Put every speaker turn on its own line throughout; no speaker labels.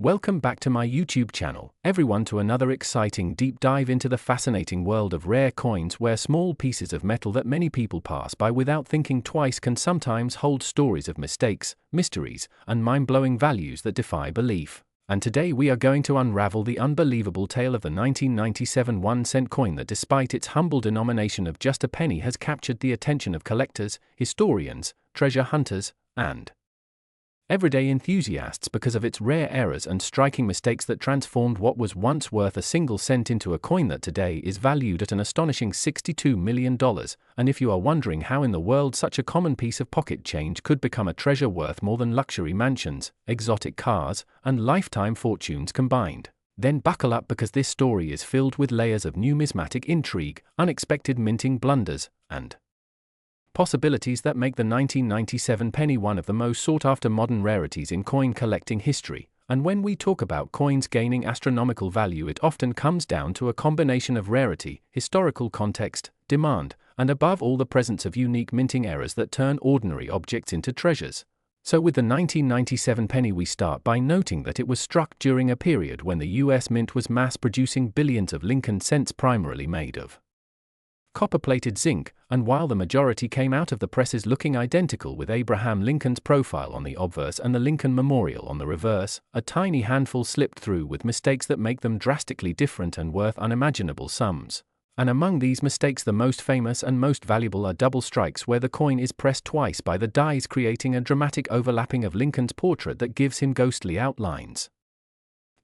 Welcome back to my YouTube channel, everyone, to another exciting deep dive into the fascinating world of rare coins, where small pieces of metal that many people pass by without thinking twice can sometimes hold stories of mistakes, mysteries, and mind-blowing values that defy belief. And today we are going to unravel the unbelievable tale of the 1997 1-cent coin that, despite its humble denomination of just a penny, has captured the attention of collectors, historians, treasure hunters, and everyday enthusiasts because of its rare errors and striking mistakes that transformed what was once worth a single cent into a coin that today is valued at an astonishing $62 million. And if you are wondering how in the world such a common piece of pocket change could become a treasure worth more than luxury mansions, exotic cars, and lifetime fortunes combined, then buckle up, because this story is filled with layers of numismatic intrigue, unexpected minting blunders, and possibilities that make the 1997 penny one of the most sought-after modern rarities in coin collecting history. And when we talk about coins gaining astronomical value, it often comes down to a combination of rarity, historical context, demand, and above all the presence of unique minting errors that turn ordinary objects into treasures. So with the 1997 penny, we start by noting that it was struck during a period when the US Mint was mass-producing billions of Lincoln cents primarily made of copper-plated zinc, and while the majority came out of the presses looking identical with Abraham Lincoln's profile on the obverse and the Lincoln Memorial on the reverse, a tiny handful slipped through with mistakes that make them drastically different and worth unimaginable sums. And among these mistakes, the most famous and most valuable are double strikes, where the coin is pressed twice by the dies, creating a dramatic overlapping of Lincoln's portrait that gives him ghostly outlines,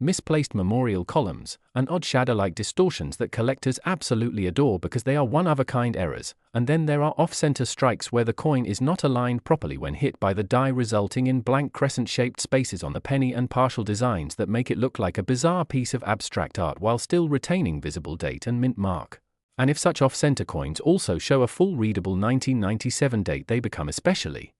misplaced memorial columns, and odd shadow-like distortions that collectors absolutely adore because they are one-of-a-kind errors. And then there are off-center strikes where the coin is not aligned properly when hit by the die, resulting in blank crescent-shaped spaces on the penny and partial designs that make it look like a bizarre piece of abstract art while still retaining visible date and mint mark. And if such off-center coins also show a full readable 1997 date, they become especially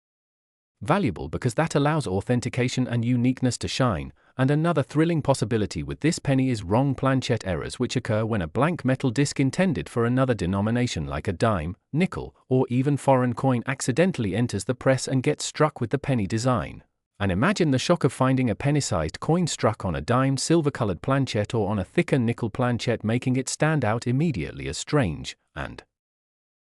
valuable because that allows authentication and uniqueness to shine. And another thrilling possibility with this penny is wrong planchette errors, which occur when a blank metal disc intended for another denomination like a dime, nickel, or even foreign coin accidentally enters the press and gets struck with the penny design. And imagine the shock of finding a penny-sized coin struck on a dime silver-colored planchette or on a thicker nickel planchette, making it stand out immediately as strange. And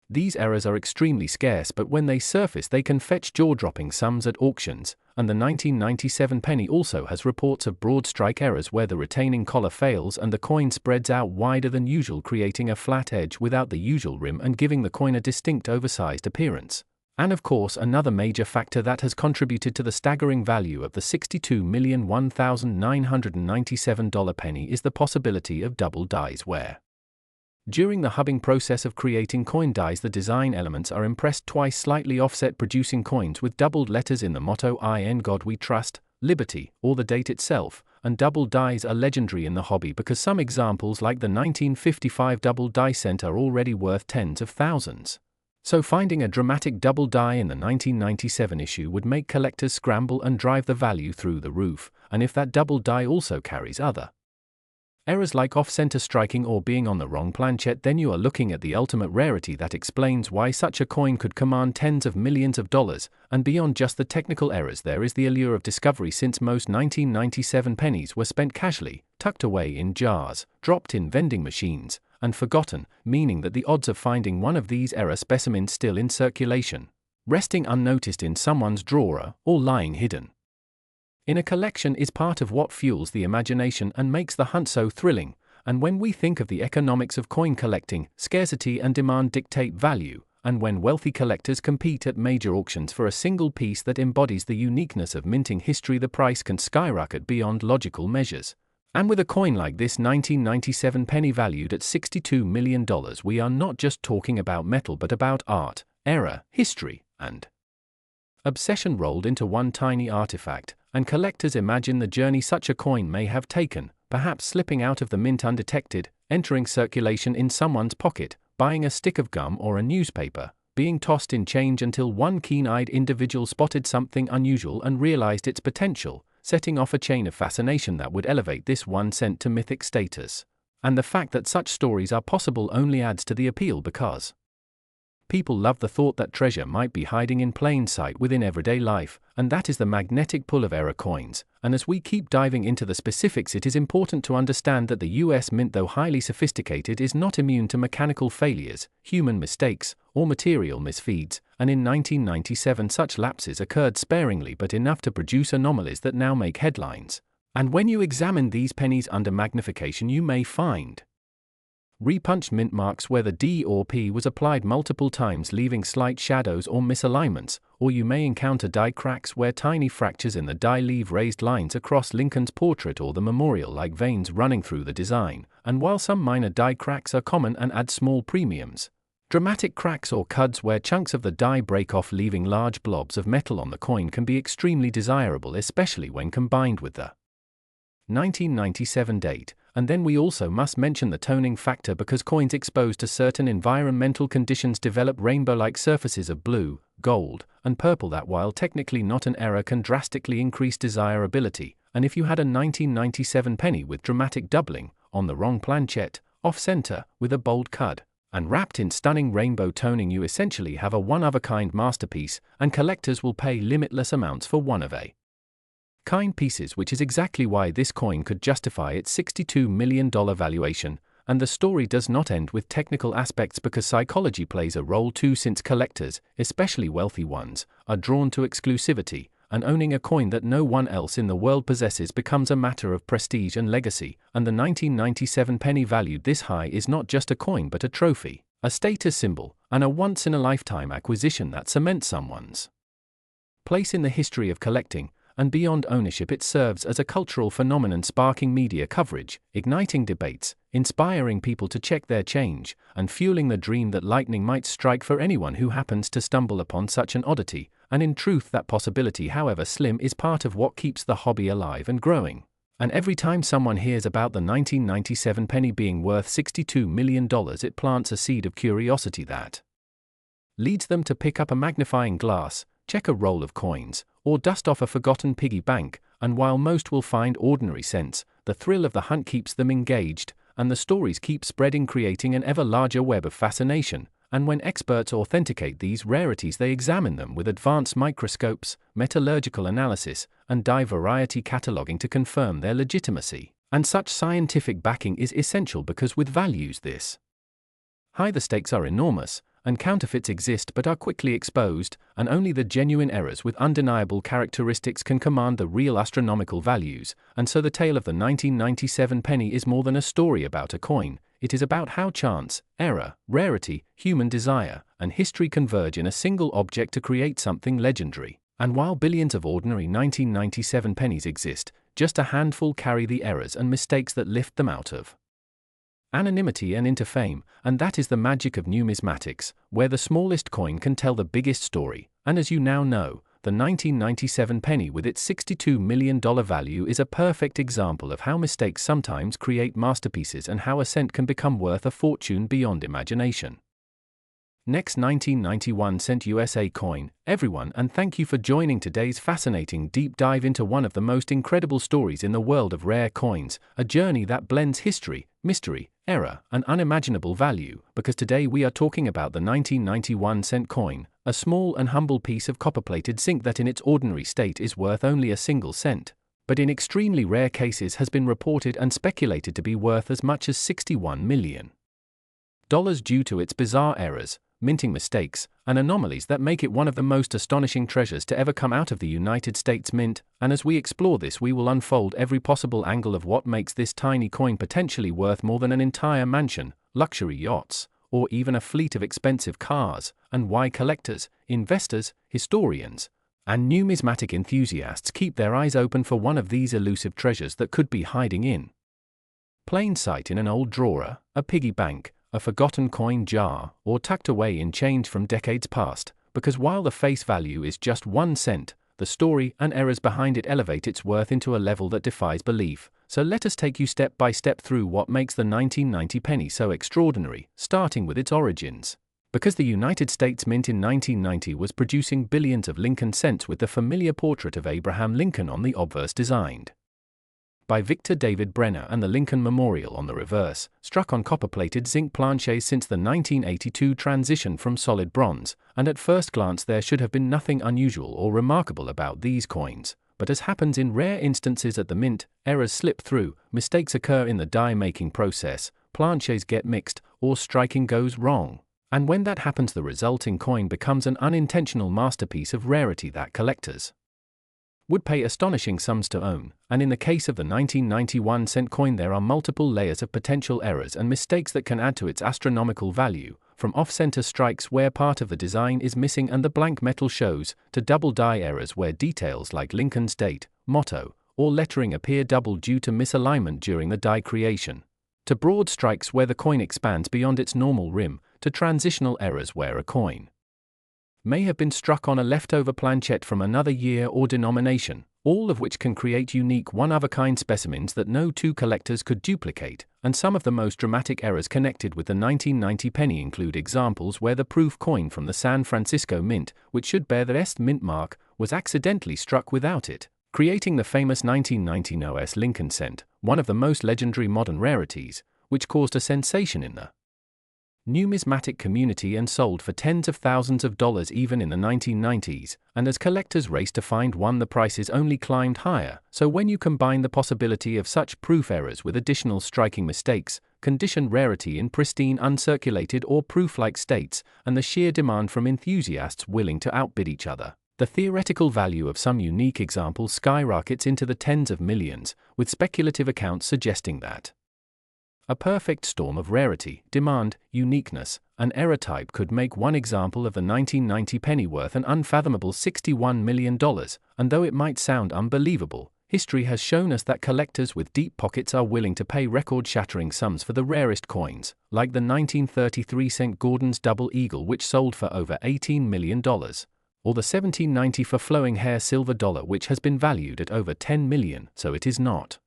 these errors are extremely scarce, but when they surface they can fetch jaw-dropping sums at auctions. And the 1997 penny also has reports of broad strike errors where the retaining collar fails and the coin spreads out wider than usual, creating a flat edge without the usual rim and giving the coin a distinct oversized appearance. And of course, another major factor that has contributed to the staggering value of the $62,001,997 penny is the possibility of double dies, where during the hubbing process of creating coin dies, the design elements are impressed twice, slightly offset, producing coins with doubled letters in the motto "In God We Trust," Liberty, or the date itself. And double dies are legendary in the hobby because some examples, like the 1955 double die cent, are already worth tens of thousands. So finding a dramatic double die in the 1997 issue would make collectors scramble and drive the value through the roof. And if that double die also carries other errors like off-center striking or being on the wrong planchette, then you are looking at the ultimate rarity that explains why such a coin could command tens of millions of dollars. And beyond just the technical errors, there is the allure of discovery, since most 1997 pennies were spent casually, tucked away in jars, dropped in vending machines, and forgotten, meaning that the odds of finding one of these error specimens still in circulation, resting unnoticed in someone's drawer, or lying hidden in a collection, is part of what fuels the imagination and makes the hunt so thrilling. And when we think of the economics of coin collecting, scarcity and demand dictate value, and when wealthy collectors compete at major auctions for a single piece that embodies the uniqueness of minting history, the price can skyrocket beyond logical measures. And with a coin like this 1997 penny valued at $62 million, we are not just talking about metal but about art, error, history, and obsession rolled into one tiny artifact. And collectors imagine the journey such a coin may have taken, perhaps slipping out of the mint undetected, entering circulation in someone's pocket, buying a stick of gum or a newspaper, being tossed in change until one keen-eyed individual spotted something unusual and realized its potential, setting off a chain of fascination that would elevate this 1 cent to mythic status. And the fact that such stories are possible only adds to the appeal, because People love the thought that treasure might be hiding in plain sight within everyday life, and that is the magnetic pull of error coins. And as we keep diving into the specifics, it is important to understand that the US Mint, though highly sophisticated, is not immune to mechanical failures, human mistakes, or material misfeeds, and in 1997 such lapses occurred sparingly but enough to produce anomalies that now make headlines. And when you examine these pennies under magnification, you may find repunched mint marks where the D or P was applied multiple times, leaving slight shadows or misalignments, or you may encounter die cracks where tiny fractures in the die leave raised lines across Lincoln's portrait or the memorial, like veins running through the design. And while some minor die cracks are common and add small premiums, dramatic cracks or cuds where chunks of the die break off leaving large blobs of metal on the coin can be extremely desirable, especially when combined with the 1997 date. And then we also must mention the toning factor, because coins exposed to certain environmental conditions develop rainbow-like surfaces of blue, gold, and purple that, while technically not an error, can drastically increase desirability. And if you had a 1997 penny with dramatic doubling, on the wrong planchet, off-center, with a bold cud, and wrapped in stunning rainbow toning, you essentially have a one-of-a-kind masterpiece, and collectors will pay limitless amounts for one-of-a-kind pieces, which is exactly why this coin could justify its $62 million valuation. And the story does not end with technical aspects, because psychology plays a role too, since collectors, especially wealthy ones, are drawn to exclusivity, and owning a coin that no one else in the world possesses becomes a matter of prestige and legacy. And the 1997 penny valued this high is not just a coin but a trophy, a status symbol, and a once-in-a-lifetime acquisition that cements someone's place in the history of collecting. And beyond ownership, it serves as a cultural phenomenon, sparking media coverage, igniting debates, inspiring people to check their change, and fueling the dream that lightning might strike for anyone who happens to stumble upon such an oddity. And in truth, that possibility, however slim, is part of what keeps the hobby alive and growing. And every time someone hears about the 1997 penny being worth $62 million, it plants a seed of curiosity that leads them to pick up a magnifying glass, check a roll of coins, or dust off a forgotten piggy bank. And while most will find ordinary cents, the thrill of the hunt keeps them engaged, and the stories keep spreading, creating an ever larger web of fascination. And when experts authenticate these rarities, they examine them with advanced microscopes, metallurgical analysis, and die variety cataloging to confirm their legitimacy. And such scientific backing is essential, because with values this high, the stakes are enormous, and counterfeits exist but are quickly exposed, and only the genuine errors with undeniable characteristics can command the real astronomical values. And so the tale of the 1997 penny is more than a story about a coin. It is about how chance, error, rarity, human desire, and history converge in a single object to create something legendary. And while billions of ordinary 1997 pennies exist, just a handful carry the errors and mistakes that lift them out of anonymity and into fame. And that is the magic of numismatics, where the smallest coin can tell the biggest story. And as you now know, the 1997 penny with its $62 million value is a perfect example of how mistakes sometimes create masterpieces, and how a cent can become worth a fortune beyond imagination. Next, 1991 cent USA coin, everyone, and thank you for joining today's fascinating deep dive into one of the most incredible stories in the world of rare coins, a journey that blends history, mystery, error, and unimaginable value. Because today we are talking about the 1991 cent coin, a small and humble piece of copper-plated zinc that in its ordinary state is worth only a single cent, but in extremely rare cases has been reported and speculated to be worth as much as $61 million due to its bizarre errors, minting mistakes, and anomalies that make it one of the most astonishing treasures to ever come out of the United States Mint. And as we explore this, we will unfold every possible angle of what makes this tiny coin potentially worth more than an entire mansion, luxury yachts, or even a fleet of expensive cars, and why collectors, investors, historians, and numismatic enthusiasts keep their eyes open for one of these elusive treasures that could be hiding in plain sight in an old drawer, a piggy bank, a forgotten coin jar, or tucked away in change from decades past. Because while the face value is just 1 cent, the story and errors behind it elevate its worth into a level that defies belief. So let us take you step by step through what makes the 1990 penny so extraordinary, starting with its origins. Because the United States Mint in 1990 was producing billions of Lincoln cents with the familiar portrait of Abraham Lincoln on the obverse designed by Victor David Brenner, and the Lincoln Memorial on the reverse, struck on copper-plated zinc planchets since the 1982 transition from solid bronze, and at first glance there should have been nothing unusual or remarkable about these coins. But as happens in rare instances at the mint, errors slip through, mistakes occur in the die-making process, planchets get mixed, or striking goes wrong. And when that happens, the resulting coin becomes an unintentional masterpiece of rarity that collectors would pay astonishing sums to own. And in the case of the 1991 cent coin, there are multiple layers of potential errors and mistakes that can add to its astronomical value, from off-center strikes where part of the design is missing and the blank metal shows, to double die errors where details like Lincoln's date, motto, or lettering appear double due to misalignment during the die creation, to broad strikes where the coin expands beyond its normal rim, to transitional errors where a coin may have been struck on a leftover planchette from another year or denomination, all of which can create unique one-of-a-kind specimens that no two collectors could duplicate. And some of the most dramatic errors connected with the 1990 penny include examples where the proof coin from the San Francisco Mint, which should bear the Rarest mint mark, was accidentally struck without it, creating the famous 1990 NOS Lincoln cent, one of the most legendary modern rarities, which caused a sensation in the numismatic community and sold for tens of thousands of dollars even in the 1990s, and as collectors raced to find one, the prices only climbed higher. So when you combine the possibility of such proof errors with additional striking mistakes, condition rarity in pristine uncirculated or proof-like states, and the sheer demand from enthusiasts willing to outbid each other, the theoretical value of some unique examples skyrockets into the tens of millions, with speculative accounts suggesting that a perfect storm of rarity, demand, uniqueness, and error type could make one example of the 1990 penny worth an unfathomable $61 million, and though it might sound unbelievable, history has shown us that collectors with deep pockets are willing to pay record-shattering sums for the rarest coins, like the 1933 St. Gordon's Double Eagle, which sold for over $18 million, or the 1794 flowing hair silver dollar, which has been valued at over $10 million. So it is not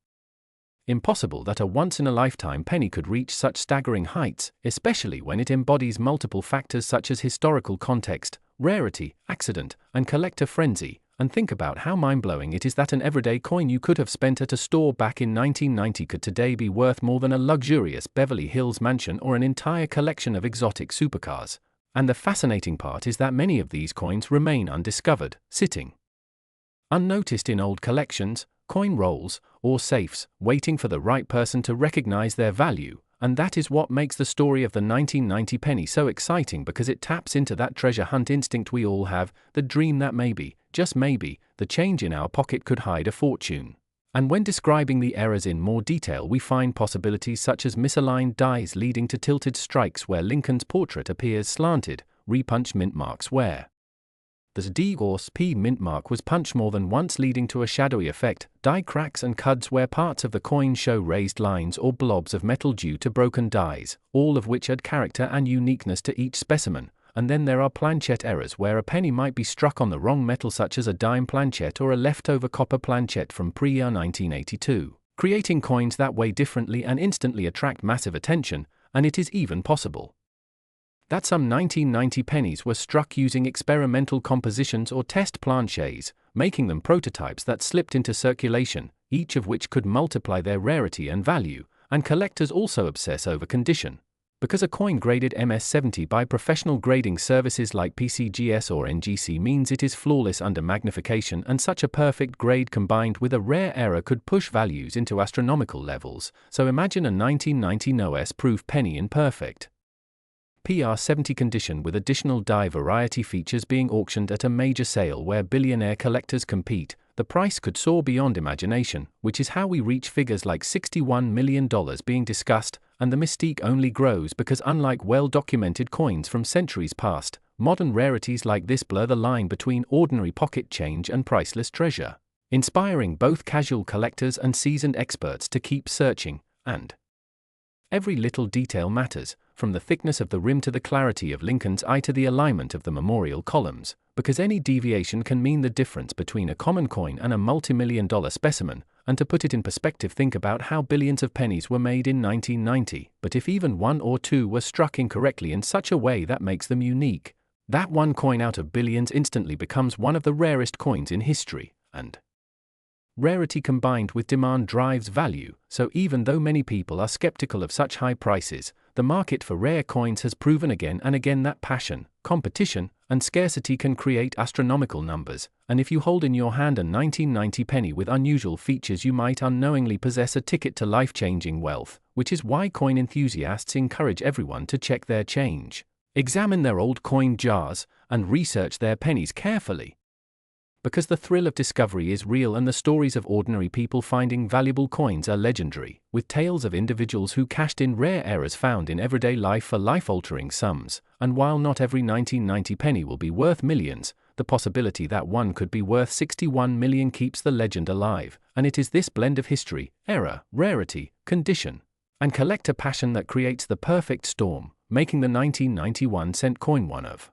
impossible that a once-in-a-lifetime penny could reach such staggering heights, especially when it embodies multiple factors such as historical context, rarity, accident, and collector frenzy. And think about how mind-blowing it is that an everyday coin you could have spent at a store back in 1990 could today be worth more than a luxurious Beverly Hills mansion or an entire collection of exotic supercars. And the fascinating part is that many of these coins remain undiscovered, sitting unnoticed in old collections, coin rolls, or safes, waiting for the right person to recognize their value. And that is what makes the story of the 1990 penny so exciting, because it taps into that treasure hunt instinct we all have, the dream that maybe, just maybe, the change in our pocket could hide a fortune. And when describing the errors in more detail, we find possibilities such as misaligned dies leading to tilted strikes where Lincoln's portrait appears slanted, repunched mint marks where the D or P mint mark was punched more than once leading to a shadowy effect, die cracks and cuds where parts of the coin show raised lines or blobs of metal due to broken dies, all of which add character and uniqueness to each specimen. And then there are planchette errors where a penny might be struck on the wrong metal, such as a dime planchette or a leftover copper planchette from pre-year 1982, creating coins that weigh differently and instantly attract massive attention. And it is even possible that some 1990 pennies were struck using experimental compositions or test planchets, making them prototypes that slipped into circulation, each of which could multiply their rarity and value. And collectors also obsess over condition, because a coin graded MS-70 by professional grading services like PCGS or NGC means it is flawless under magnification, and such a perfect grade combined with a rare error could push values into astronomical levels. So imagine a 1990 NOS proof penny in perfect PR70 condition with additional die variety features being auctioned at a major sale where billionaire collectors compete. The price could soar beyond imagination, which is how we reach figures like $61 million being discussed, and the mystique only grows because, unlike well-documented coins from centuries past, modern rarities like this blur the line between ordinary pocket change and priceless treasure, inspiring both casual collectors and seasoned experts to keep searching. And every little detail matters, from the thickness of the rim to the clarity of Lincoln's eye to the alignment of the memorial columns, because any deviation can mean the difference between a common coin and a multi-million-dollar specimen. And to put it in perspective, think about how billions of pennies were made in 1990, but if even one or two were struck incorrectly in such a way that makes them unique, that one coin out of billions instantly becomes one of the rarest coins in history. And Rarity combined with demand drives value, so even though many people are skeptical of such high prices, the market for rare coins has proven again and again that passion, competition, and scarcity can create astronomical numbers, and if you hold in your hand a 1990 penny with unusual features, you might unknowingly possess a ticket to life-changing wealth, which is why coin enthusiasts encourage everyone to check their change, examine their old coin jars, and research their pennies carefully. Because the thrill of discovery is real and the stories of ordinary people finding valuable coins are legendary, with tales of individuals who cashed in rare errors found in everyday life for life-altering sums, and while not every 1990 penny will be worth millions, the possibility that one could be worth 61 million keeps the legend alive, and it is this blend of history, error, rarity, condition, and collector passion that creates the perfect storm, making the 1991 cent coin one of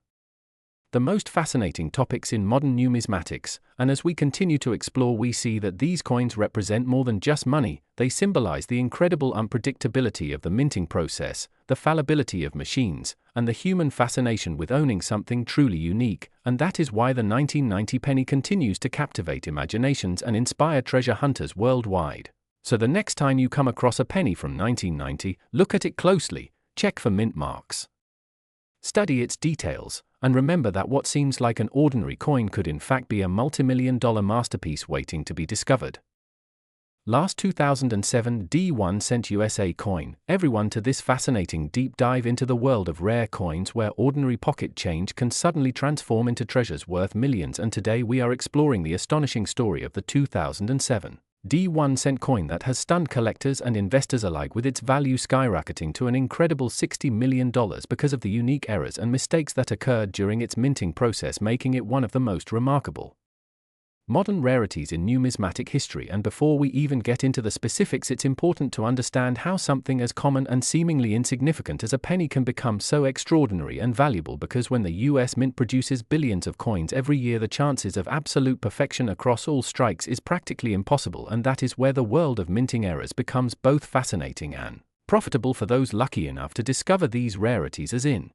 the most fascinating topics in modern numismatics, and as we continue to explore, we see that these coins represent more than just money. They symbolize the incredible unpredictability of the minting process, the fallibility of machines, and the human fascination with owning something truly unique, and that is why the 1990 penny continues to captivate imaginations and inspire treasure hunters worldwide. So the next time you come across a penny from 1990, look at it closely, check for mint marks, study its details, and remember that what seems like an ordinary coin could in fact be a multi-million-dollar masterpiece waiting to be discovered. Last 2007 D1 cent USA coin, everyone to this fascinating deep dive into the world of rare coins where ordinary pocket change can suddenly transform into treasures worth millions, and today we are exploring the astonishing story of the 2007 D1 cent coin that has stunned collectors and investors alike, with its value skyrocketing to an incredible $60 million because of the unique errors and mistakes that occurred during its minting process, making it one of the most remarkable modern rarities in numismatic history. And before we even get into the specifics, it's important to understand how something as common and seemingly insignificant as a penny can become so extraordinary and valuable, because when the US Mint produces billions of coins every year, the chances of absolute perfection across all strikes is practically impossible, and that is where the world of minting errors becomes both fascinating and profitable for those lucky enough to discover these rarities, as in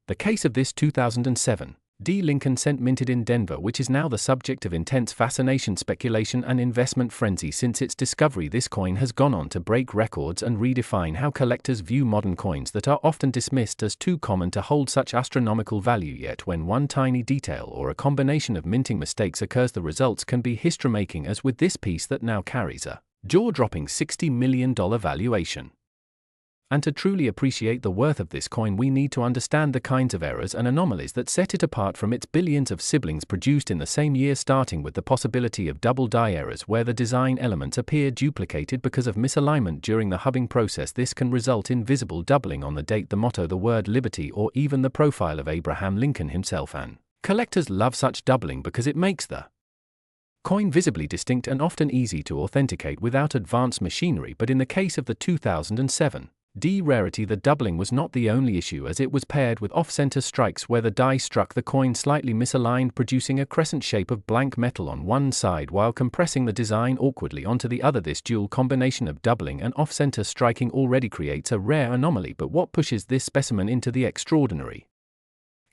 the case of this 2007 D Lincoln cent minted in Denver, which is now the subject of intense fascination, speculation, and investment frenzy since its discovery. This coin has gone on to break records and redefine how collectors view modern coins that are often dismissed as too common to hold such astronomical value. Yet when one tiny detail or a combination of minting mistakes occurs, the results can be history-making, as with this piece that now carries a jaw-dropping $60 million valuation. And to truly appreciate the worth of this coin, we need to understand the kinds of errors and anomalies that set it apart from its billions of siblings produced in the same year, starting with the possibility of double die errors, where the design elements appear duplicated because of misalignment during the hubbing process. This can result in visible doubling on the date, the motto, the word liberty, or even the profile of Abraham Lincoln himself, and collectors love such doubling because it makes the coin visibly distinct and often easy to authenticate without advanced machinery. But in the case of the 2007 D rarity, the doubling was not the only issue, as it was paired with off-center strikes where the die struck the coin slightly misaligned, producing a crescent shape of blank metal on one side while compressing the design awkwardly onto the other. This dual combination of doubling and off-center striking already creates a rare anomaly, but what pushes this specimen into the extraordinary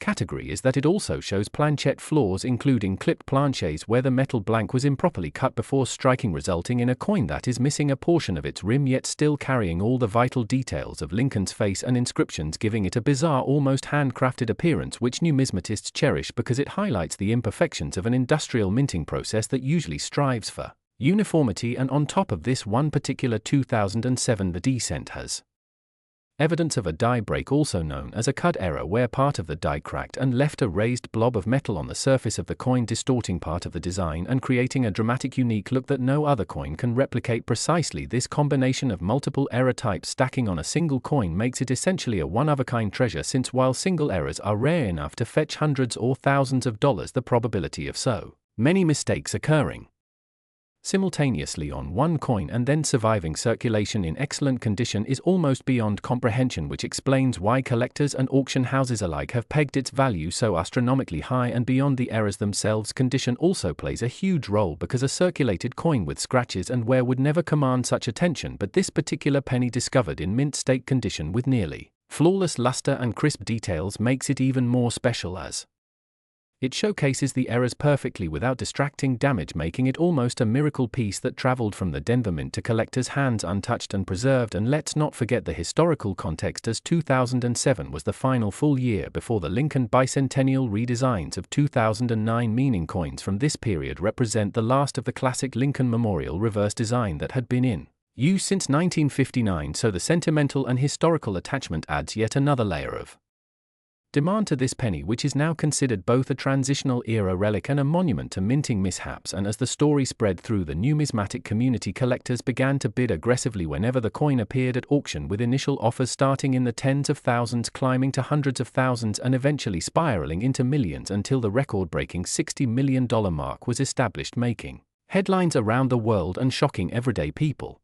category is that it also shows planchette flaws, including clipped planchets where the metal blank was improperly cut before striking, resulting in a coin that is missing a portion of its rim yet still carrying all the vital details of Lincoln's face and inscriptions, giving it a bizarre, almost handcrafted appearance which numismatists cherish because it highlights the imperfections of an industrial minting process that usually strives for uniformity. And on top of this, one particular 2007 the D cent has evidence of a die break, also known as a cud error, where part of the die cracked and left a raised blob of metal on the surface of the coin, distorting part of the design and creating a dramatic, unique look that no other coin can replicate. Precisely this combination of multiple error types stacking on a single coin makes it essentially a one-of-a-kind treasure, since while single errors are rare enough to fetch hundreds or thousands of dollars, the probability of so many mistakes occurring simultaneously on one coin and then surviving circulation in excellent condition is almost beyond comprehension, which explains why collectors and auction houses alike have pegged its value so astronomically high. And beyond the errors themselves, condition also plays a huge role, because a circulated coin with scratches and wear would never command such attention, but this particular penny, discovered in mint state condition with nearly flawless luster and crisp details, makes it even more special, as It showcases the errors perfectly without distracting damage, making it almost a miracle piece that traveled from the Denver Mint to collectors' hands untouched and preserved. And let's not forget the historical context, as 2007 was the final full year before the Lincoln bicentennial redesigns of 2009, meaning coins from this period represent the last of the classic Lincoln Memorial reverse design that had been in use since 1959, so the sentimental and historical attachment adds yet another layer of demand to this penny, which is now considered both a transitional era relic and a monument to minting mishaps. And as the story spread through the numismatic community, collectors began to bid aggressively whenever the coin appeared at auction, with initial offers starting in the tens of thousands, climbing to hundreds of thousands, and eventually spiraling into millions until the record-breaking $60 million mark was established, making headlines around the world and shocking everyday people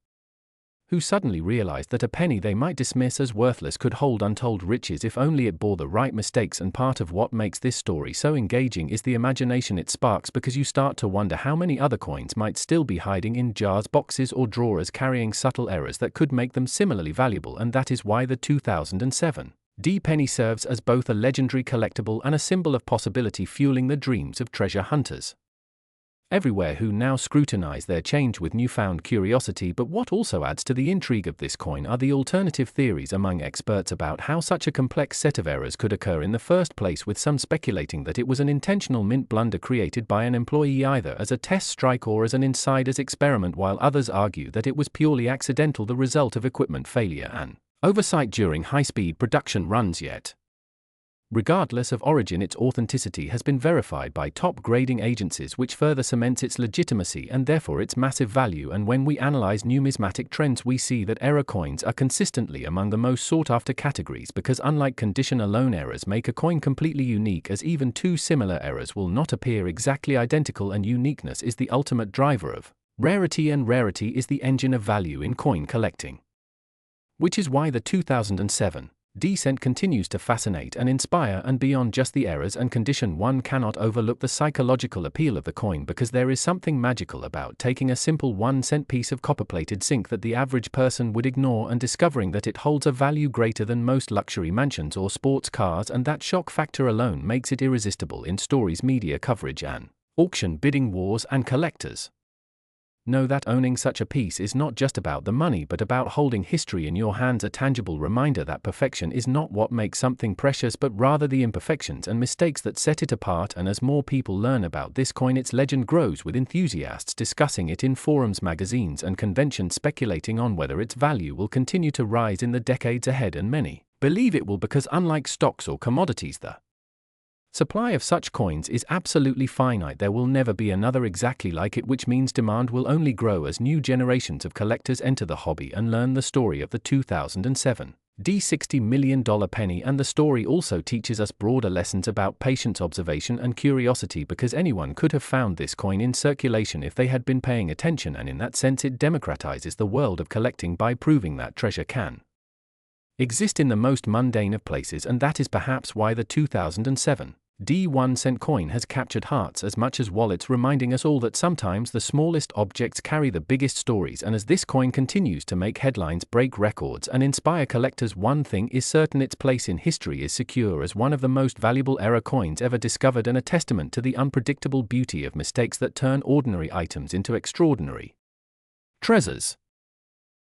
who suddenly realized that a penny they might dismiss as worthless could hold untold riches if only it bore the right mistakes. And part of what makes this story so engaging is the imagination it sparks, because you start to wonder how many other coins might still be hiding in jars, boxes, or drawers, carrying subtle errors that could make them similarly valuable. And that is why the 2007 D penny serves as both a legendary collectible and a symbol of possibility, fueling the dreams of treasure hunters everywhere who now scrutinize their change with newfound curiosity. But what also adds to the intrigue of this coin are the alternative theories among experts about how such a complex set of errors could occur in the first place, with some speculating that it was an intentional mint blunder created by an employee, either as a test strike or as an insider's experiment, while others argue that it was purely accidental, the result of equipment failure and oversight during high-speed production runs. Yet, regardless of origin, its authenticity has been verified by top grading agencies, which further cements its legitimacy and therefore its massive value. And when we analyze numismatic trends, we see that error coins are consistently among the most sought-after categories, because unlike condition alone, errors make a coin completely unique, as even two similar errors will not appear exactly identical, and uniqueness is the ultimate driver of rarity, and rarity is the engine of value in coin collecting. Which is why the 2007 D-cent continues to fascinate and inspire. And beyond just the errors and condition, one cannot overlook the psychological appeal of the coin, because there is something magical about taking a simple 1-cent piece of copper-plated zinc that the average person would ignore and discovering that it holds a value greater than most luxury mansions or sports cars. And that shock factor alone makes it irresistible in stories, media coverage, and auction bidding wars. And collectors know that owning such a piece is not just about the money, but about holding history in your hands, a tangible reminder that perfection is not what makes something precious, but rather the imperfections and mistakes that set it apart. And as more people learn about this coin, its legend grows, with enthusiasts discussing it in forums, magazines, and conventions, speculating on whether its value will continue to rise in the decades ahead. And many believe it will, because unlike stocks or commodities, the supply of such coins is absolutely finite. There will never be another exactly like it, which means demand will only grow as new generations of collectors enter the hobby and learn the story of the 2007 D $60 million penny. And the story also teaches us broader lessons about patience, observation, and curiosity, because anyone could have found this coin in circulation if they had been paying attention. And in that sense, it democratizes the world of collecting by proving that treasure can exist in the most mundane of places. And that is perhaps why the 2007 D 1-cent coin has captured hearts as much as wallets, reminding us all that sometimes the smallest objects carry the biggest stories. And as this coin continues to make headlines, break records, and inspire collectors, one thing is certain: its place in history is secure as one of the most valuable error coins ever discovered, and a testament to the unpredictable beauty of mistakes that turn ordinary items into extraordinary treasures.